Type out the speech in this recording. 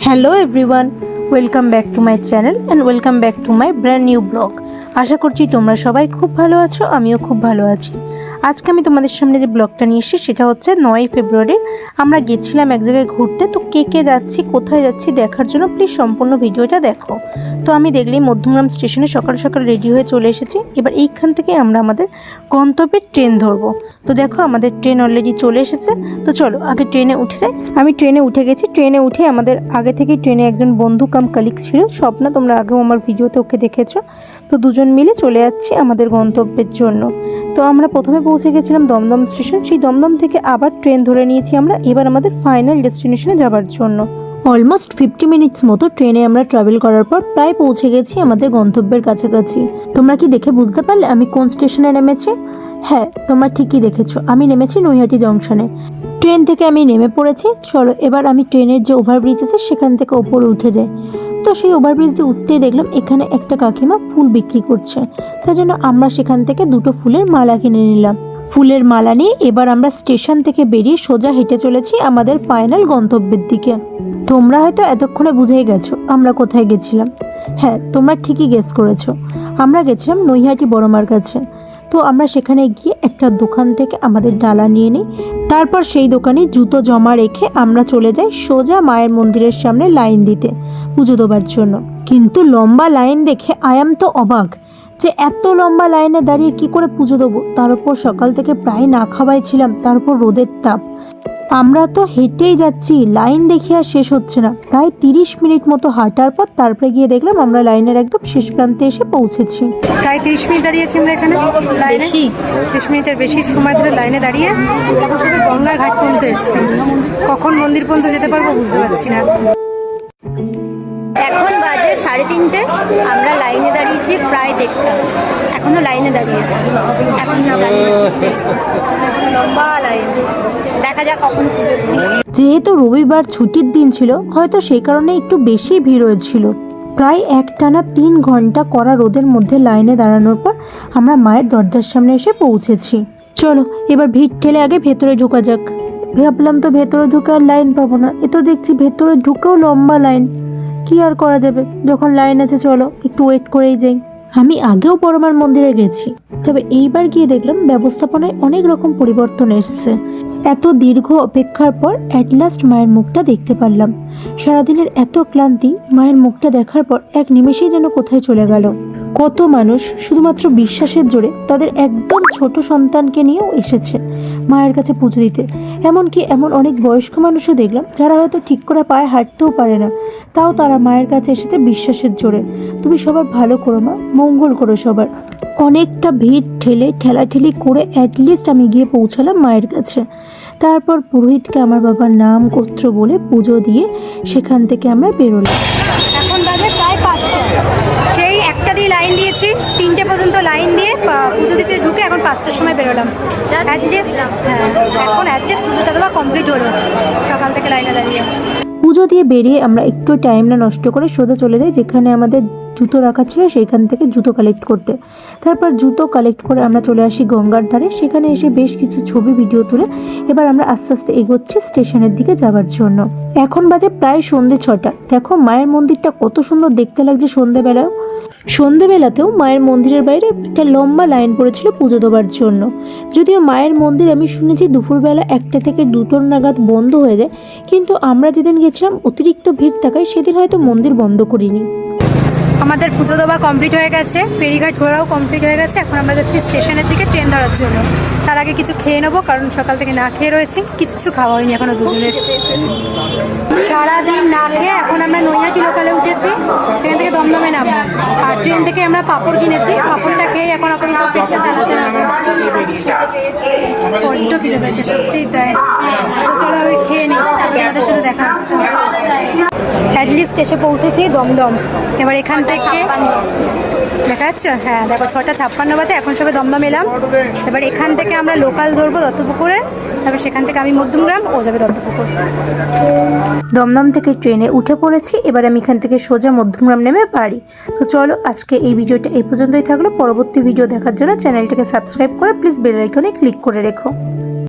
Hello everyone, welcome back to my channel and welcome back to my brand new blog. আশা করছি তোমরা সবাই খুব ভালো আছো, আমিও খুব ভালো আছি। আজকে আমি তোমাদের সামনে যে ব্লগটা নিয়ে এসেছি সেটা হচ্ছে 9ই ফেব্রুয়ারি আমরা গেছিলাম এক জায়গায় ঘুরতে। তো কে যাচ্ছি, কোথায় যাচ্ছি দেখার জন্য প্লিজ সম্পূর্ণ ভিডিওটা দেখো। তো আমি দেখলেই মধ্যমগ্রাম স্টেশনে সকাল সকাল রেডি হয়ে চলে এসেছি। এবার এইখান থেকে আমরা আমাদের গন্তব্যের ট্রেন ধরবো। তো দেখো আমাদের ট্রেন অলরেডি চলে এসেছে। তো চলো আগে ট্রেনে উঠে যাই। আমি ট্রেনে উঠে গেছি। ট্রেনে উঠে আমাদের আগে থেকে ট্রেনে একজন বন্ধু কাম কালিগ ছিল, স্বপ্না, তোমরা আগেও আমার ভিডিওতে ওকে দেখেছো। তো দুজন মিলে চলে যাচ্ছি আমাদের গন্তব্যের জন্য। তো আমরা প্রথমে পৌঁছে গেছিলাম দমদম স্টেশন। সেই দমদম থেকে আবার ট্রেন ধরে নিয়েছি আমরা এবার আমাদের ফাইনাল ডেস্টিনেশনে যাবার জন্য। অলমোস্ট 50 মিনিটস মতো ট্রেনে আমরা ট্রাভেল করার পর প্রায় পৌঁছে গেছি আমাদের গন্তব্যের কাছাকাছি। তোমরা কি দেখে বুঝতে পারলে আমি কোন স্টেশনে নেমেছি? হ্যাঁ, তোমরা ঠিকই দেখেছো, আমি নেমেছি নৈহাটি জংশনে। ট্রেন থেকে আমি নেমে পড়েছি। চলো এবার আমি ট্রেনের যে ওভারব্রিজ আছে সেখান থেকে ওপরে উঠে যাই। তো সেই ওভারব্রিজ দিয়ে উঠতেই দেখলাম এখানে একটা কাকিমা ফুল বিক্রি করছে। তার জন্য আমরা সেখান থেকে দুটো ফুলের মালা কিনে নিলাম। ফুলের মালা নিয়ে এবার আমরা স্টেশন থেকে বেরিয়ে সোজা হেঁটে চলেছি আমাদের ফাইনাল গন্তব্যের দিকে। তোমরা হয়তো এতক্ষণে বুঝেই গেছো আমরা কোথায় গেছিলাম। হ্যাঁ, তোমরা ঠিকই গেস করেছো, আমরা গেছিলাম নৈহাটি বড়মার কাছে। তো আমরা সেখানে গিয়ে একটা দোকান থেকে আমাদের ডালা নিয়ে নিই। তারপর সেই দোকানে জুতো জমা রেখে আমরা চলে যাই সোজা মায়ের মন্দিরের সামনে লাইন দিতে পুজো দেবার জন্য। কিন্তু লম্বা লাইন দেখে আয়াম তো অবাক যে এত লম্বা লাইনে দাঁড়িয়ে কি করে পুজো দেবো। তার উপর সকাল থেকে প্রায় না খাওয়াই ছিলাম, তার উপর রোদের তাপ। আমরা তো হেঁটেই যাচ্ছি, লাইন দেখে আর শেষ হচ্ছে না। প্রায় 30 মিনিট মতো হাঁটার পর তারপরে গিয়ে দেখলাম আমরা লাইনের একদম শেষ প্রান্তে এসে পৌঁছেছি। প্রায় 30 মিনিট দাঁড়িয়েছি আমরা এখানে লাইনে, 30 মিনিটের বেশি সময় ধরে লাইনে দাঁড়িয়ে গঙ্গার ঘাট পর্যন্ত এসেছি। কখন মন্দির পর্যন্ত যেতে পারবো বুঝতে পারছি না। এখন বাজে 3:30, আমরা লাইনে দাঁড়িয়েছি প্রায় 1:30, এখনো লাইনে দাঁড়িয়ে। এখন লম্বা লাইন, দেখা যাক কখন। যেহেতু রবিবার ছুটির দিন ছিল হয়তো সেই কারণে একটু বেশি ভিড় হয়েছিল। প্রায় একটানা 3 ঘন্টা কড়া রোদের মধ্যে লাইনে দাঁড়ানোর পর আমরা মায়ের দরজার সামনে এসে পৌঁছেছি। চলো এবার ভিড় ঠেলে আগে ভেতরে ঢোকা যাক। ভাবলাম তো ভেতরে ঢুকে আর লাইন পাবো না, এ তো দেখছি ভেতরে ঢুকেও লম্বা লাইন। কি আর করা যাবে, যখন লাইন আছে চলো একটু ওয়েট করেই যাই। আমি আগেও বড়মার মন্দিরে গেছি, তবে এইবার গিয়ে দেখলাম ব্যবস্থাপনায় অনেক রকম পরিবর্তন এসছে। এত দীর্ঘ অপেক্ষার পর অ্যাট লাস্ট মায়ের মুখটা দেখতে পারলাম। সারাদিনের এত ক্লান্তি মায়ের মুখটা দেখার পর এক নিমেষেই যেন কোথায় চলে গেল। কত মানুষ শুধুমাত্র বিশ্বাসের জোরে তাদের একদম ছোট সন্তানকে নিয়েও এসেছে মায়ের কাছে পুজো দিতে। এমনকি এমন অনেক বয়স্ক মানুষও দেখলাম যারা হয়তো ঠিক করে পায়ে হাঁটতেও পারে না, তাও তারা মায়ের কাছে এসেছে বিশ্বাসের জোরে। তুমি সবার ভালো করো মা, মঙ্গল করো সবার। অনেকটা ভিড় ঠেলে ঠেলাঠেলি করে অ্যাটলিস্ট আমি গিয়ে পৌঁছালাম মায়ের কাছে। তারপর পুরোহিতকে আমার বাবার নাম গোত্র বলে পুজো দিয়ে সেখান থেকে আমরা বেরোলাম। এখন বাজে প্রায় 5টা, সেই 1টা দিয়ে লাইন দিয়েছি, 3টে পর্যন্ত লাইন দিয়ে পুজো দিতে ঢুকে এখন 5টার সময় বেরোলাম। অ্যাটলিস্ট এখন অ্যাটলিস্ট পুজোটা দেওয়া কমপ্লিট হলো সকাল থেকে লাইনে দাঁড়িয়ে। পুজো দিয়ে বেরিয়ে আমরা একটু টাইম না নষ্ট করে সোজা চলে যাই যেখানে আমাদের জুতো রাখা ছিল সেইখান থেকে জুতো কালেক্ট করতে। তারপর জুতো কালেক্ট করে আমরা চলে আসি গঙ্গার ধারে। সেখানে এসে বেশ কিছু ছবি ভিডিও তুলে এবার আমরা আস্তে আস্তে এগোচ্ছি স্টেশনের দিকে যাওয়ার জন্য। এখন বাজে প্রায় সন্ধ্যে 6টা। দেখো মায়ের মন্দিরটা কত সুন্দর দেখতে লাগছে সন্ধ্যেবেলাতেও মায়ের মন্দিরের বাইরে একটা লম্বা লাইন পড়েছিল পুজো দেওয়ার জন্য। যদিও মায়ের মন্দির আমি শুনেছি দুপুরবেলা 1টা থেকে 2টোর নাগাদ বন্ধ হয়ে যায়, কিন্তু আমরা যেদিন গেছিলাম অতিরিক্ত ভিড় থাকায় সেদিন হয়তো মন্দির বন্ধ করিনি। আমাদের পুজো দেওয়া কমপ্লিট হয়ে গেছে, ফেরিঘাট ঘোরাও কমপ্লিট হয়ে গেছে। এখন আমরা যাচ্ছি স্টেশনের দিকে ট্রেন ধরার জন্য। তার আগে কিছু খেয়ে নেবো, কারণ সকাল থেকে না খেয়ে রয়েছি, কিচ্ছু খাওয়া হয়নি এখনো দুজনের। সারাদিন না খেয়ে এখন আমরা নৈহাটি লোকালে উঠেছি, ট্রেন থেকে দমদমে নামবো। আর ট্রেন থেকে আমরা পাঁপড় কিনেছি, পাঁপড়টা খেয়ে এখন আপাতত পেটটা চালাতে হবে। বড্ড খিদে পেয়েছে, সত্যিই তাই। চলো আমি খেয়ে নিই, তারপরে আমাদের সাথে দেখা হচ্ছে। অ্যাটলিস্ট এসে পৌঁছেছি দমদম। এবার এখান থেকে দেখা যাচ্ছে, হ্যাঁ দেখো 6:56 বাজে, এখন সবে দমদম এলাম। এবার এখান থেকে আমরা লোকাল ধরবো দত্তপুকুরে, তারপর সেখান থেকে আমি মধ্যমগ্রাম, ও যাবে দত্তপুকুর। দমদম থেকে ট্রেনে উঠে পড়েছি। এবার আমি এখান থেকে সোজা মধ্যমগ্রাম নেমে বাড়ি। তো চলো আজকে এই ভিডিওটা এই পর্যন্তই থাকলো। পরবর্তী ভিডিও দেখার জন্য চ্যানেলটাকে সাবস্ক্রাইব করে প্লিজ বেল আইকনে ক্লিক করে রেখো।